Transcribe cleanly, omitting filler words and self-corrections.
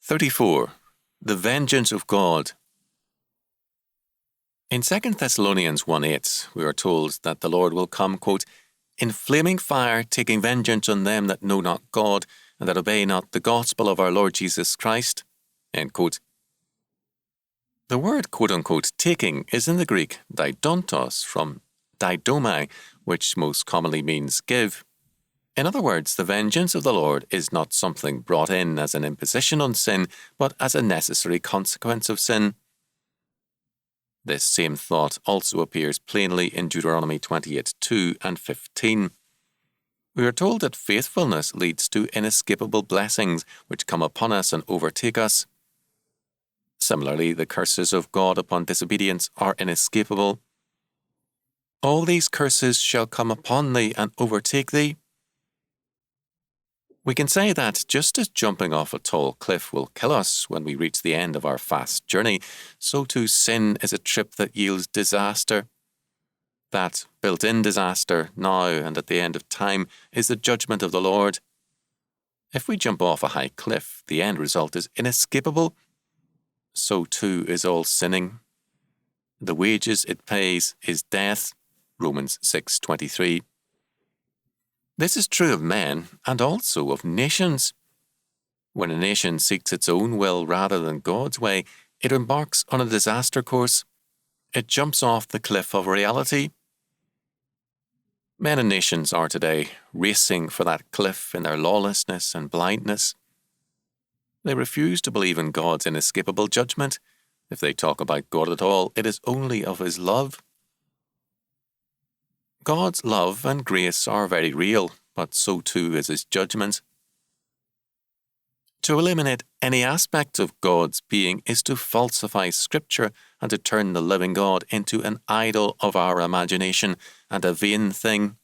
34. The vengeance of God. In 2 Thessalonians 1:8, we are told that the Lord will come, quote, in flaming fire, taking vengeance on them that know not God, and that obey not the gospel of our Lord Jesus Christ. End quote. The word, quote-unquote, taking is in the Greek didontos, from didomai, which most commonly means give. In other words, the vengeance of the Lord is not something brought in as an imposition on sin, but as a necessary consequence of sin. This same thought also appears plainly in Deuteronomy 28:2 and 15. We are told that faithfulness leads to inescapable blessings which come upon us and overtake us. Similarly, the curses of God upon disobedience are inescapable. All these curses shall come upon thee and overtake thee. We can say that just as jumping off a tall cliff will kill us when we reach the end of our fast journey, so too sin is a trip that yields disaster. That built-in disaster, now and at the end of time, is the judgment of the Lord. If we jump off a high cliff, the end result is inescapable. So too is all sinning. The wages it pays is death. Romans 6:23. This is true of men and also of nations. When a nation seeks its own will rather than God's way, it embarks on a disaster course. It jumps off the cliff of reality. Men and nations are today racing for that cliff in their lawlessness and blindness. They refuse to believe in God's inescapable judgment. If they talk about God at all, it is only of His love. God's love and grace are very real, but so too is His judgment. To eliminate any aspect of God's being is to falsify Scripture and to turn the living God into an idol of our imagination and a vain thing.